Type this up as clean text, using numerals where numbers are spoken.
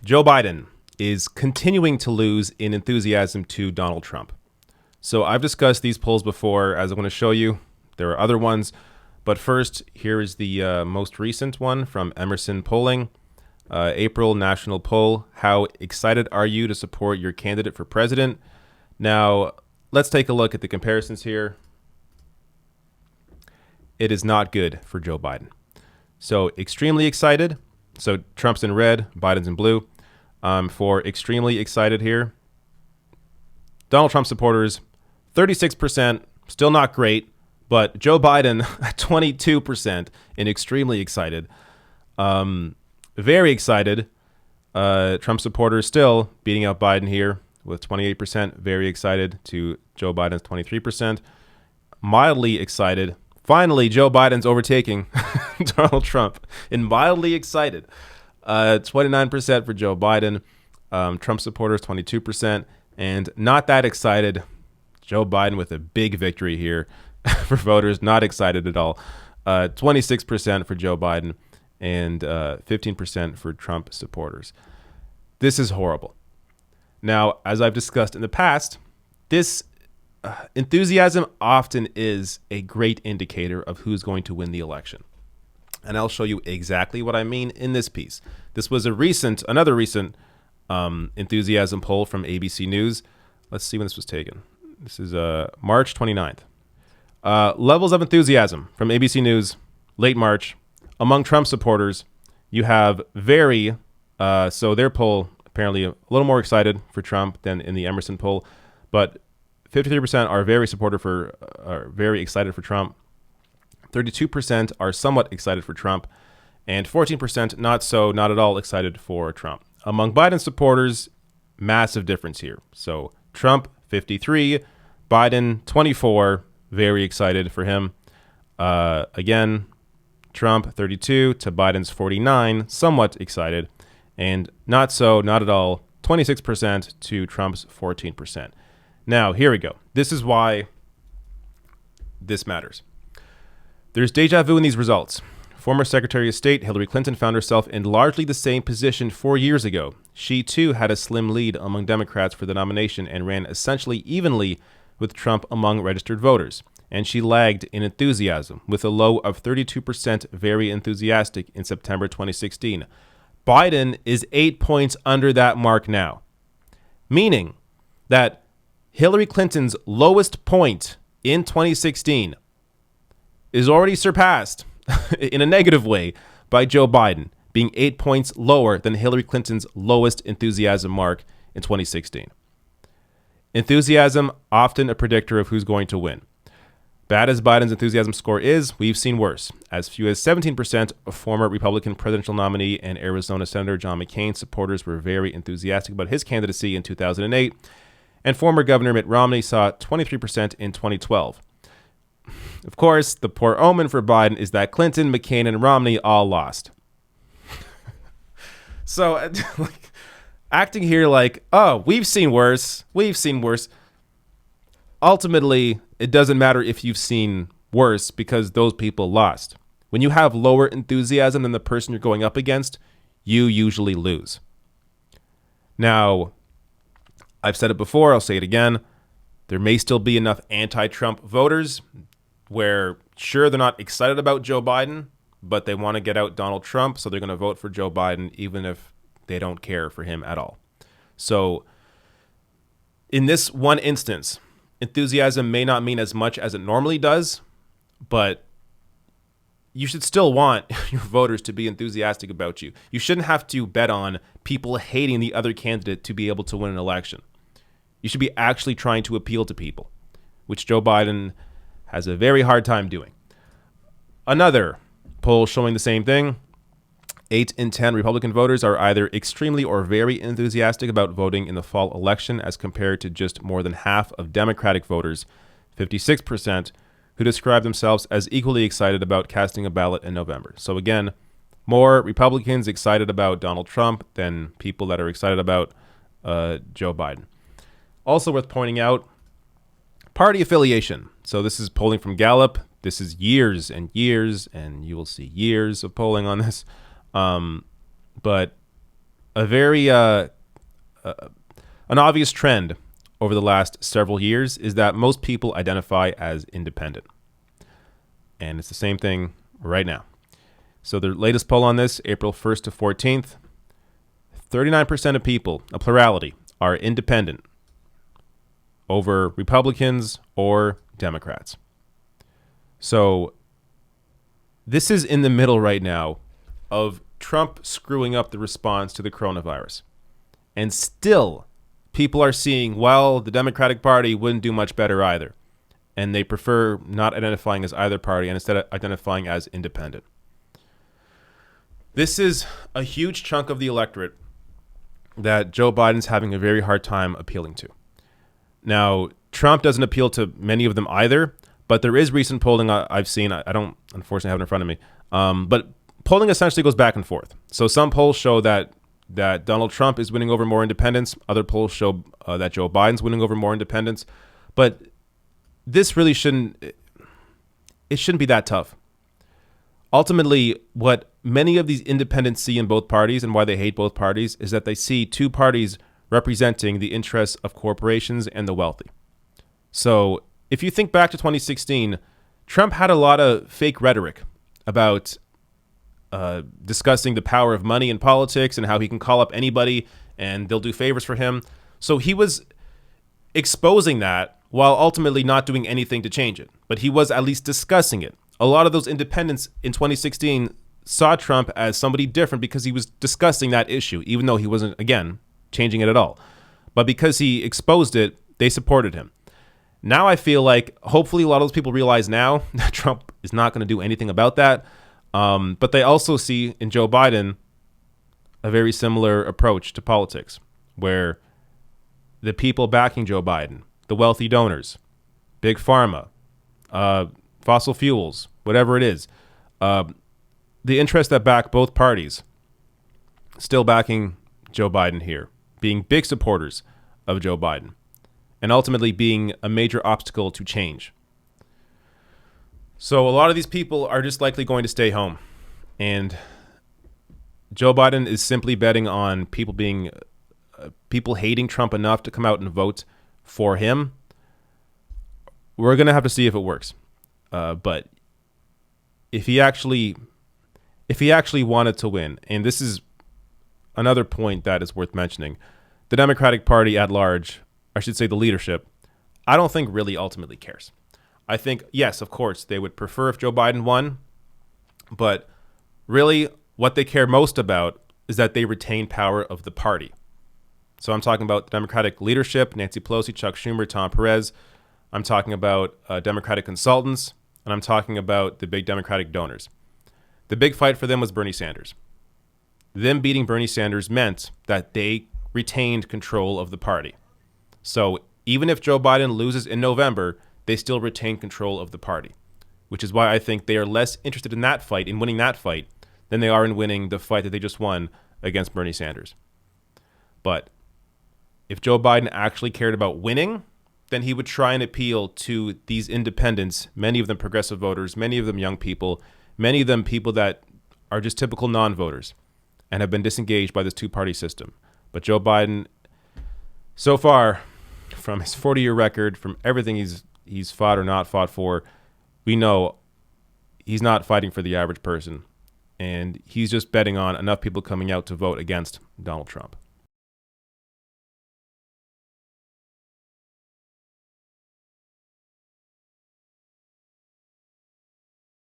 Joe Biden is continuing to lose in enthusiasm to Donald Trump. So I've discussed these polls before, as I'm going to show you. There are other ones. But first, here is the most recent one from Emerson Polling. April national poll. How excited are you to support your candidate for president? Now, let's take a look at the comparisons here. It is not good for Joe Biden. So extremely excited. So Trump's in red, Biden's in blue. For extremely excited here, Donald Trump supporters, 36%, still not great, but Joe Biden at 22% and extremely excited. Very excited. Trump supporters still beating out Biden here with 28%. Very excited to Joe Biden's 23%. Mildly excited. Finally, Joe Biden's overtaking Donald Trump. And mildly excited. 29% for Joe Biden. Trump supporters, 22%. And not that excited. Joe Biden with a big victory here for voters. Not excited at all. 26% for Joe Biden and 15% for Trump supporters. This is horrible. Now, as I've discussed in the past, this enthusiasm often is a great indicator of who's going to win the election. And I'll show you exactly what I mean in this piece. This was another recent enthusiasm poll from ABC News. Let's see when this was taken. This is March 29th. Levels of enthusiasm from ABC News, late March. Among Trump supporters, you have so their poll apparently a little more excited for Trump than in the Emerson poll, but 53% are very excited for Trump. 32% are somewhat excited for Trump, and 14% not at all excited for Trump. Among Biden supporters, massive difference here. So Trump 53, Biden 24, very excited for him. Again, Trump 32 to Biden's 49, somewhat excited, and not at all, 26% to Trump's 14%. Now, here we go. This is why this matters. There's deja vu in these results. Former Secretary of State Hillary Clinton found herself in largely the same position 4 years ago. She, too, had a slim lead among Democrats for the nomination and ran essentially evenly with Trump among registered voters. And she lagged in enthusiasm, with a low of 32% very enthusiastic in September 2016. Biden is 8 points under that mark now, meaning that Hillary Clinton's lowest point in 2016 is already surpassed in a negative way by Joe Biden, being 8 points lower than Hillary Clinton's lowest enthusiasm mark in 2016. Enthusiasm, often a predictor of who's going to win. Bad as Biden's enthusiasm score is, we've seen worse. As few as 17% of former Republican presidential nominee and Arizona Senator John McCain supporters were very enthusiastic about his candidacy in 2008, and former Governor Mitt Romney saw 23% in 2012. Of course, the poor omen for Biden is that Clinton, McCain, and Romney all lost. So, acting here like, oh, we've seen worse. Ultimately, it doesn't matter if you've seen worse because those people lost. When you have lower enthusiasm than the person you're going up against, you usually lose. Now, I've said it before, I'll say it again. There may still be enough anti-Trump voters where, sure, they're not excited about Joe Biden, but they want to get out Donald Trump, so they're going to vote for Joe Biden even if they don't care for him at all. So, in this one instance, enthusiasm may not mean as much as it normally does, but you should still want your voters to be enthusiastic about you. You shouldn't have to bet on people hating the other candidate to be able to win an election. You should be actually trying to appeal to people, which Joe Biden has a very hard time doing. Another poll showing the same thing. 8 in 10 Republican voters are either extremely or very enthusiastic about voting in the fall election as compared to just more than half of Democratic voters, 56%, who describe themselves as equally excited about casting a ballot in November. So again, more Republicans excited about Donald Trump than people that are excited about Joe Biden. Also worth pointing out, party affiliation. So this is polling from Gallup. This is years and years, and you will see years of polling on this. But a very an obvious trend over the last several years is that most people identify as independent. And it's the same thing right now. So the latest poll on this, April 1st to 14th, 39% of people, a plurality, are independent over Republicans or Democrats. So this is in the middle right now of Trump screwing up the response to the coronavirus. And still, people are seeing, well, the Democratic Party wouldn't do much better either. And they prefer not identifying as either party and instead identifying as independent. This is a huge chunk of the electorate that Joe Biden's having a very hard time appealing to. Now, Trump doesn't appeal to many of them either, but there is recent polling I've seen. I don't, unfortunately, have it in front of me. But polling essentially goes back and forth. So some polls show that Donald Trump is winning over more independents. Other polls show that Joe Biden's winning over more independents. But this really shouldn't be that tough. Ultimately, what many of these independents see in both parties and why they hate both parties is that they see two parties representing the interests of corporations and the wealthy. So if you think back to 2016, Trump had a lot of fake rhetoric about discussing the power of money in politics and how he can call up anybody and they'll do favors for him. So he was exposing that while ultimately not doing anything to change it. But he was at least discussing it. A lot of those independents in 2016 saw Trump as somebody different because he was discussing that issue, even though he wasn't, again, changing it at all. But because he exposed it, they supported him. Now I feel like hopefully a lot of those people realize now that Trump is not going to do anything about that. But they also see in Joe Biden a very similar approach to politics, where the people backing Joe Biden, the wealthy donors, big pharma, fossil fuels, whatever it is, the interests that back both parties still backing Joe Biden here, being big supporters of Joe Biden, and ultimately being a major obstacle to change. So a lot of these people are just likely going to stay home. And Joe Biden is simply betting on people hating Trump enough to come out and vote for him. We're going to have to see if it works. But if he actually wanted to win, and this is another point that is worth mentioning, the Democratic Party at large, I should say the leadership, I don't think really ultimately cares. I think, yes, of course, they would prefer if Joe Biden won, but really what they care most about is that they retain power of the party. So I'm talking about the Democratic leadership, Nancy Pelosi, Chuck Schumer, Tom Perez. I'm talking about Democratic consultants, and I'm talking about the big Democratic donors. The big fight for them was Bernie Sanders. Them beating Bernie Sanders meant that they retained control of the party. So even if Joe Biden loses in November, they still retain control of the party, which is why I think they are less interested in that fight, in winning that fight, than they are in winning the fight that they just won against Bernie Sanders. But if Joe Biden actually cared about winning, then he would try and appeal to these independents, many of them progressive voters, many of them young people, many of them people that are just typical non-voters and have been disengaged by this two-party system. But Joe Biden, so far, from his 40-year record, from everything he's fought or not fought for, we know he's not fighting for the average person. And he's just betting on enough people coming out to vote against Donald Trump.